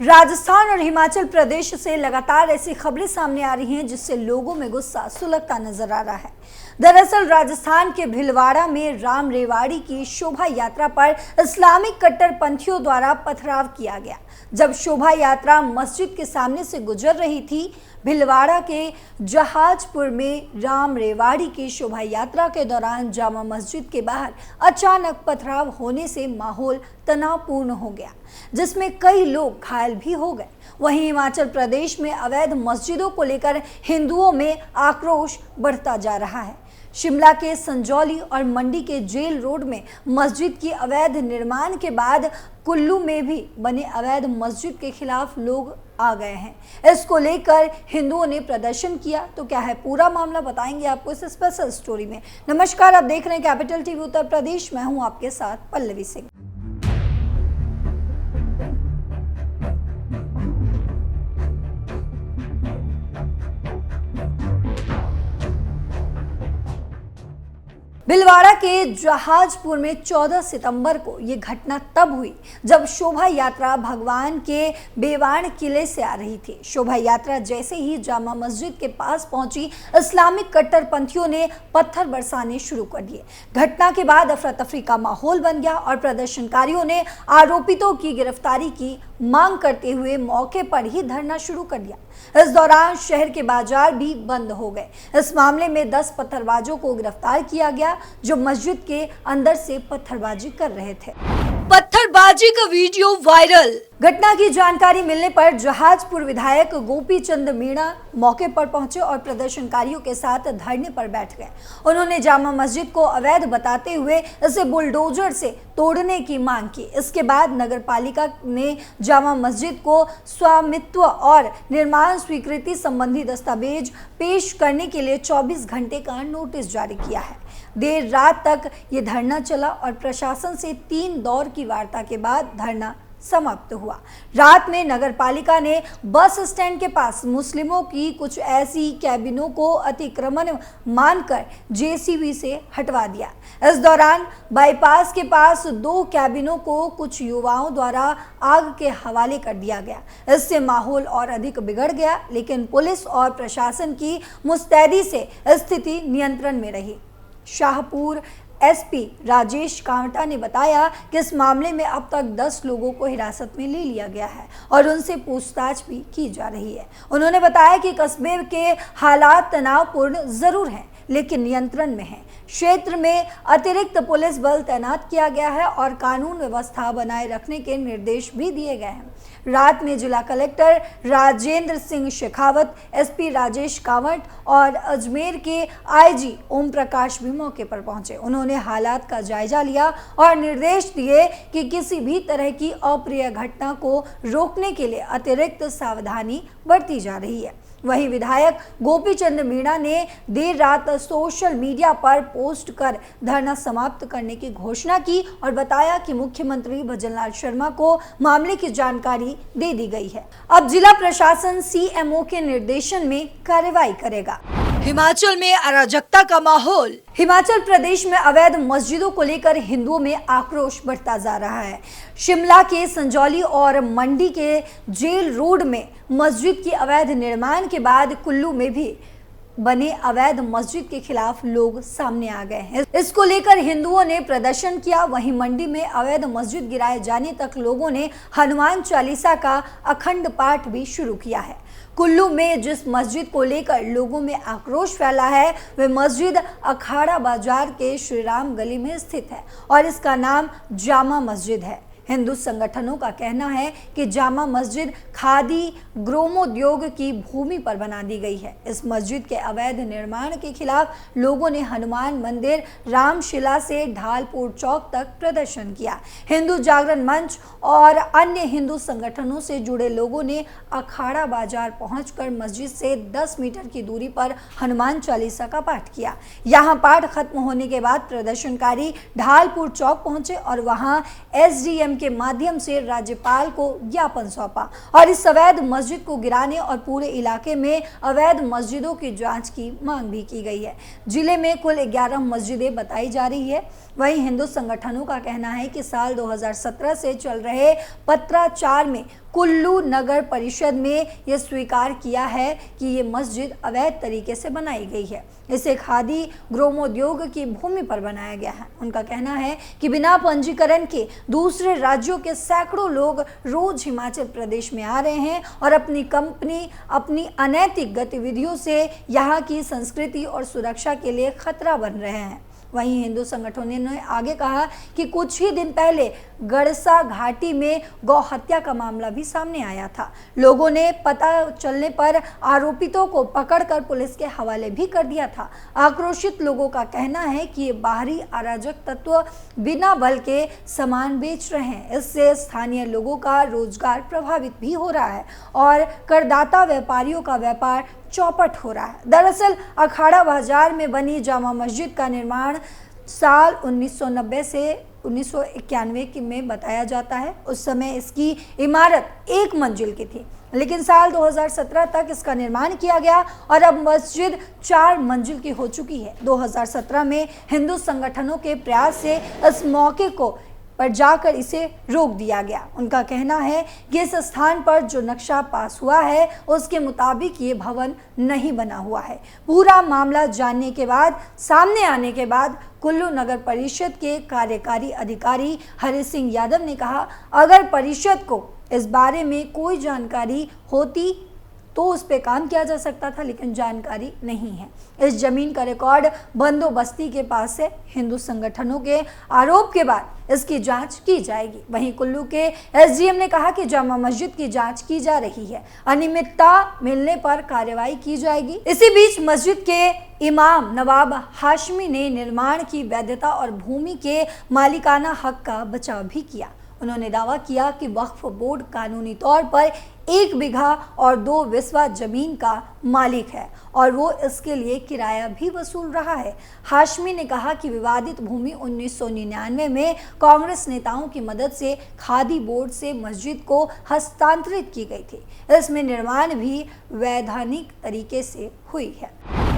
राजस्थान और हिमाचल प्रदेश से लगातार ऐसी खबरें सामने आ रही हैं जिससे लोगों में गुस्सा सुलगता नजर आ रहा है। दरअसल राजस्थान के भीलवाड़ा में राम रेवाड़ी की शोभा यात्रा पर इस्लामिक कट्टरपंथियों द्वारा पथराव किया गया। जब शोभा यात्रा मस्जिद के सामने से गुजर रही थी, भीलवाड़ा के जहाजपुर में राम रेवाड़ी की शोभा यात्रा के दौरान जामा मस्जिद के बाहर अचानक पथराव होने से माहौल तनावपूर्ण हो गया, जिसमें कई लोग घायल भी हो गए। वहीं हिमाचल प्रदेश में अवैध मस्जिदों को लेकर हिंदुओं में आक्रोश बढ़ता जा रहा है। शिमला के संजौली और मंडी के जेल रोड में मस्जिद की अवैध निर्माण के बाद कुल्लू में भी बने अवैध मस्जिद के खिलाफ लोग आ गए हैं। इसको लेकर हिंदुओं ने प्रदर्शन किया। तो क्या है पूरा मामला, बताएंगे आपको इस स्पेशल स्टोरी में। नमस्कार, आप देख रहे हैं कैपिटल टीवी उत्तर प्रदेश। मैं हूं आपके साथ पल्लवी सिंह। भीलवाड़ा के जहाजपुर में 14 सितंबर को ये घटना तब हुई जब शोभा यात्रा भगवान के बेवाण किले से आ रही थी। शोभा यात्रा जैसे ही जामा मस्जिद के पास पहुंची, इस्लामिक कट्टरपंथियों ने पत्थर बरसाने शुरू कर दिए। घटना के बाद अफरा तफरी का माहौल बन गया और प्रदर्शनकारियों ने आरोपितों की गिरफ्तारी की मांग करते हुए मौके पर ही धरना शुरू कर दिया। इस दौरान शहर के बाजार भी बंद हो गए। इस मामले में 10 पत्थरबाजों को गिरफ्तार किया गया जो मस्जिद के अंदर से पत्थरबाजी कर रहे थे। पत्थरबाजी का वीडियो वायरल। घटना की जानकारी मिलने पर जहाजपुर विधायक गोपी चंद मीणा मौके पर पहुंचे और प्रदर्शनकारियों के साथ धरने पर बैठ गए। उन्होंने जामा मस्जिद को अवैध बताते हुए इसे बुलडोजर से तोड़ने की मांग की। इसके बाद नगर पालिका ने जामा मस्जिद को स्वामित्व और निर्माण स्वीकृति संबंधी दस्तावेज पेश करने के लिए 24 घंटे का नोटिस जारी किया है। देर रात तक ये धरना चला और प्रशासन से 3 दौर की वार्ता के बाद धरना समाप्त हुआ। रात में नगर पालिका ने बस स्टैंड के पास मुस्लिमों की कुछ ऐसी कैबिनों को अतिक्रमण मानकर जेसीबी से हटवा दिया। इस दौरान बाईपास के पास 2 कैबिनों को कुछ युवाओं द्वारा आग के हवाले कर दिया गया। इससे माहौल और अधिक बिगड़ गया, लेकिन पुलिस और प्रशासन की मुस्तैदी से स्थिति नियंत्रण में रही। शाहपुर एसपी राजेश कांवटा ने बताया कि इस मामले में अब तक 10 लोगों को हिरासत में ले लिया गया है और उनसे पूछताछ भी की जा रही है। उन्होंने बताया कि कस्बे के हालात तनावपूर्ण जरूर हैं, लेकिन नियंत्रण में हैं। क्षेत्र में अतिरिक्त पुलिस बल तैनात किया गया है और कानून व्यवस्था बनाए रखने के निर्देश भी दिए गए हैं। रात में जिला कलेक्टर राजेंद्र सिंह शेखावत, एसपी राजेश कांवट और अजमेर के आईजी ओम प्रकाश भी मौके पर पहुंचे। उन्होंने हालात का जायजा लिया और निर्देश दिए कि किसी भी तरह की अप्रिय घटना को रोकने के लिए अतिरिक्त सावधानी बरती जा रही है। वहीं विधायक गोपी चंद मीणा ने देर रात सोशल मीडिया पर पोस्ट कर धरना समाप्त करने की घोषणा की और बताया कि मुख्यमंत्री भजनलाल शर्मा को मामले की जानकारी दे दी गई है। अब जिला प्रशासन सीएमओ के निर्देशन में कार्रवाई करेगा। हिमाचल में अराजकता का माहौल। हिमाचल प्रदेश में अवैध मस्जिदों को लेकर हिंदुओं में आक्रोश बढ़ता जा रहा है। शिमला के संजौली और मंडी के जेल रोड में मस्जिद की अवैध निर्माण के बाद कुल्लू में भी बने अवैध मस्जिद के खिलाफ लोग सामने आ गए हैं। इसको लेकर हिंदुओं ने प्रदर्शन किया। वहीं मंडी में अवैध मस्जिद गिराए जाने तक लोगों ने हनुमान चालीसा का अखंड पाठ भी शुरू किया है। कुल्लू में जिस मस्जिद को लेकर लोगों में आक्रोश फैला है वह मस्जिद अखाड़ा बाजार के श्री राम गली में स्थित है और इसका नाम जामा मस्जिद है। हिंदू संगठनों का कहना है कि जामा मस्जिद खादी ग्रामोद्योग की भूमि पर बना दी गई है। इस मस्जिद के अवैध निर्माण के खिलाफ लोगों ने हनुमान मंदिर, रामशिला से ढालपुर चौक तक प्रदर्शन किया। हिंदू जागरण मंच और अन्य हिंदू संगठनों से जुड़े लोगों ने अखाड़ा बाजार पहुंचकर मस्जिद से 10 मीटर की दूरी पर हनुमान चालीसा का पाठ किया। यहां पाठ खत्म होने के बाद प्रदर्शनकारी ढालपुर चौक पहुंचे और वहां एसडीएम के माध्यम से राज्यपाल को ज्ञापन सौंपा और इस अवैध मस्जिद को गिराने और पूरे इलाके में अवैध मस्जिदों की जांच की मांग भी की गई है। जिले में कुल 11 मस्जिदें बताई जा रही है। वहीं हिंदू संगठनों का कहना है कि साल 2017 से चल रहे पत्राचार में कुल्लू नगर परिषद में यह स्वीकार किया है कि ये मस्जिद अवैध तरीके से बनाई गई है। इसे खादी ग्रामोद्योग की भूमि पर बनाया गया है। उनका कहना है कि बिना पंजीकरण के दूसरे राज्यों के सैकड़ों लोग रोज हिमाचल प्रदेश में आ रहे हैं और अपनी कंपनी अपनी अनैतिक गतिविधियों से यहाँ की संस्कृति और सुरक्षा के लिए खतरा बन रहे हैं। वहीं हिंदू संगठनों ने आगे कहा कि कुछ ही दिन पहले गड़सा घाटी में गौ हत्या का मामला भी सामने आया था। लोगों ने पता चलने पर आरोपितों को पकड़कर पुलिस के हवाले भी कर दिया था। आक्रोशित लोगों का कहना है कि ये बाहरी अराजक तत्व बिना बल के सामान बेच रहे हैं। इससे स्थानीय लोगों का रोजगार प्रभावित भी हो रहा है और करदाता व्यापारियों का व्यापार चौपट हो रहा है। दरअसल अखाड़ा बाजार में बनी जामा मस्जिद का निर्माण साल 1990 से 1991 में बताया जाता है। उस समय इसकी इमारत 1 मंजिल की थी, लेकिन साल 2017 तक इसका निर्माण किया गया और अब मस्जिद 4 मंजिल की हो चुकी है। 2017 में हिंदू संगठनों के प्रयास से इस मौके को पर जाकर इसे रोक दिया गया। उनका कहना है कि इस स्थान पर जो नक्शा पास हुआ है उसके मुताबिक ये भवन नहीं बना हुआ है। पूरा मामला जानने के बाद सामने आने के बाद कुल्लू नगर परिषद के कार्यकारी अधिकारी हरि सिंह यादव ने कहा, अगर परिषद को इस बारे में कोई जानकारी होती तो उस पे काम किया जा सकता था, लेकिन जानकारी नहीं है। इस जमीन का रिकॉर्ड बंदोबस्ती के पास है। हिंदू संगठनों के आरोप के बाद इसकी जांच की जाएगी। वहीं कुल्लू के एसडीएम ने कहा कि जामा मस्जिद की जांच की जा रही है, अनियमितता मिलने पर कार्रवाई की जाएगी। इसी बीच मस्जिद के इमाम नवाब हाशमी ने निर्माण की वैधता और भूमि के मालिकाना हक का बचाव भी किया। उन्होंने दावा किया कि वक्फ बोर्ड कानूनी तौर पर 1 बीघा और 2 बिस्वा जमीन का मालिक है और वो इसके लिए किराया भी वसूल रहा है। हाशमी ने कहा कि विवादित भूमि 1999 में कांग्रेस नेताओं की मदद से खादी बोर्ड से मस्जिद को हस्तांतरित की गई थी। इसमें निर्माण भी वैधानिक तरीके से हुई है।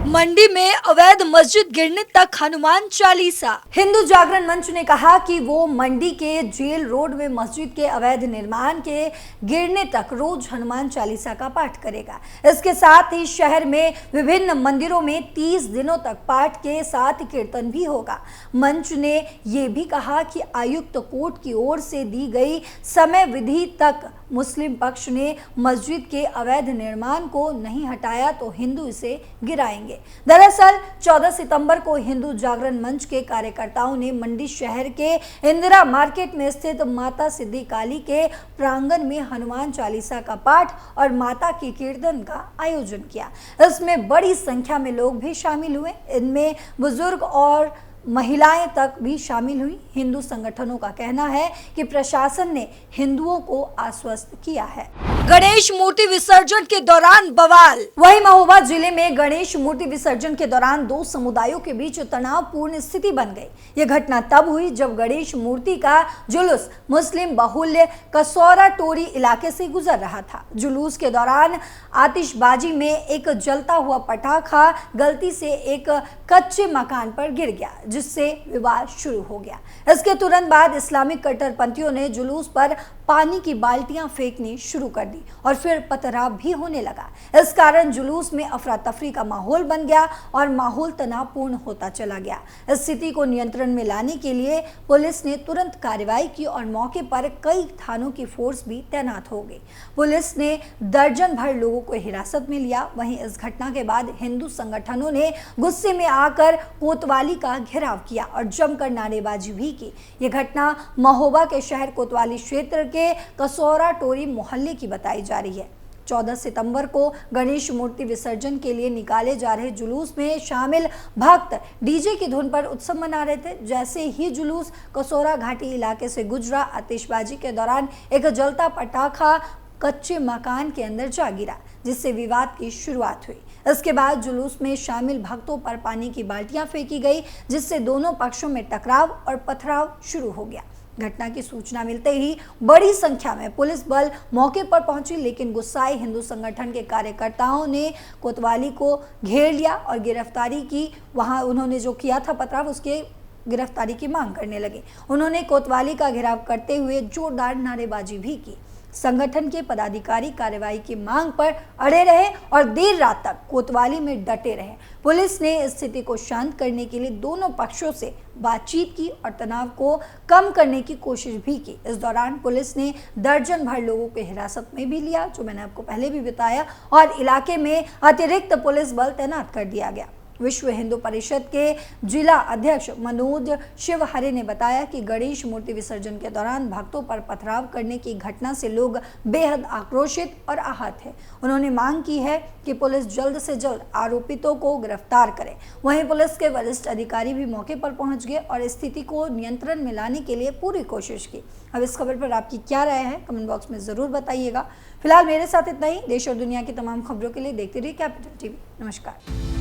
मंडी में अवैध मस्जिद गिरने तक हनुमान चालीसा। हिंदू जागरण मंच ने कहा कि वो मंडी के जेल रोड में मस्जिद के अवैध निर्माण के गिरने तक रोज हनुमान चालीसा का पाठ करेगा। इसके साथ ही शहर में विभिन्न मंदिरों में 30 दिनों तक पाठ के साथ कीर्तन भी होगा। मंच ने ये भी कहा कि आयुक्त कोर्ट की ओर से दी गई समय विधि तक मुस्लिम पक्ष ने मस्जिद के अवैध निर्माण को नहीं हटाया तो हिंदू इसे गिराएंगे। दरअसल 14 सितंबर को हिंदू जागरण मंच के कार्यकर्ताओं ने मंडी शहर के इंदिरा मार्केट में स्थित माता सिद्धि काली के प्रांगण में हनुमान चालीसा का पाठ और माता की कीर्तन का आयोजन किया। इसमें बड़ी संख्या में लोग भी शामिल हुए। इनमें बुजुर्ग और महिलाएं तक भी शामिल हुई। हिंदू संगठनों का कहना है कि प्रशासन ने हिंदुओं को आश्वस्त किया है। गणेश मूर्ति विसर्जन के दौरान बवाल। वहीं महोबा जिले में गणेश मूर्ति विसर्जन के दौरान 2 समुदायों के बीच तनावपूर्ण स्थिति बन गई। यह घटना तब हुई जब गणेश मूर्ति का जुलूस मुस्लिम बहुल्य कसौरा टोरी इलाके से गुजर रहा था। जुलूस के दौरान आतिशबाजी में एक जलता हुआ पटाखा गलती से एक कच्चे मकान पर गिर गया, जिससे विवाद शुरू हो गया। इसके तुरंत बाद इस्लामिक कट्टरपंथियों ने जुलूस पर पानी की बाल्टियां फेंकनी शुरू कर दी और फिर पथराव भी होने लगा। इस कारण जुलूस में अफरा तफरी का माहौल बन गया और माहौल तनावपूर्ण होता चला गया। इस स्थिति को नियंत्रण में लाने के लिए पुलिस ने तुरंत कार्रवाई की और मौके पर कई थानों की फोर्स भी तैनात हो गई। पुलिस ने दर्जन भर लोगों को हिरासत में लिया। वहीं इस घटना के बाद हिंदू संगठनों ने गुस्से में आकर कोतवाली का घेराव किया और जमकर नारेबाजी भी की। यह घटना महोबा के शहर कोतवाली क्षेत्र के कसौरा टोरी मोहल्ले की बताई जा रही है। 14 सितंबर को गणेश मूर्ति विसर्जन के लिए निकाले जा रहे जुलूस में शामिल भक्त डीजे की धुन पर उत्सव मना रहे थे। जैसे ही जुलूस कसौरा घाटी इलाके से गुजरा, आतिशबाजी के दौरान एक जलता पटाखा कच्चे मकान के अंदर जा गिरा, जिससे विवाद की शुरुआत हुई। इसके बाद जुलूस में शामिल भक्तों पर पानी की बाल्टियां फेंकी गई, जिससे दोनों पक्षों में टकराव और पथराव शुरू हो गया। घटना की सूचना मिलते ही बड़ी संख्या में पुलिस बल मौके पर पहुंची, लेकिन गुस्साए हिंदू संगठन के कार्यकर्ताओं ने कोतवाली को घेर लिया और गिरफ्तारी की। वहां उन्होंने जो किया था पथराव, उसके गिरफ्तारी की मांग करने लगे। उन्होंने कोतवाली का घेराव करते हुए जोरदार नारेबाजी भी की। संगठन के पदाधिकारी कार्रवाई की मांग पर अड़े रहे और देर रात तक कोतवाली में डटे रहे। पुलिस ने स्थिति को शांत करने के लिए दोनों पक्षों से बातचीत की और तनाव को कम करने की कोशिश भी की। इस दौरान पुलिस ने दर्जन भर लोगों को हिरासत में भी लिया, जो मैंने आपको पहले भी बताया, और इलाके में अतिरिक्त पुलिस बल तैनात कर दिया गया। विश्व हिंदू परिषद के जिला अध्यक्ष मनोज शिवहरे ने बताया कि गणेश मूर्ति विसर्जन के दौरान भक्तों पर पथराव करने की घटना से लोग बेहद आक्रोशित और आहत हैं। उन्होंने मांग की है कि पुलिस जल्द से जल्द आरोपितों को गिरफ्तार करे। वहीं पुलिस के वरिष्ठ अधिकारी भी मौके पर पहुंच गए और स्थिति को नियंत्रण में लाने के लिए पूरी कोशिश की। अब इस खबर पर आपकी क्या राय है, कमेंट बॉक्स में जरूर बताइएगा। फिलहाल मेरे साथ इतना ही। देश और दुनिया की तमाम खबरों के लिए देखते रहिए कैपिटल टीवी। नमस्कार।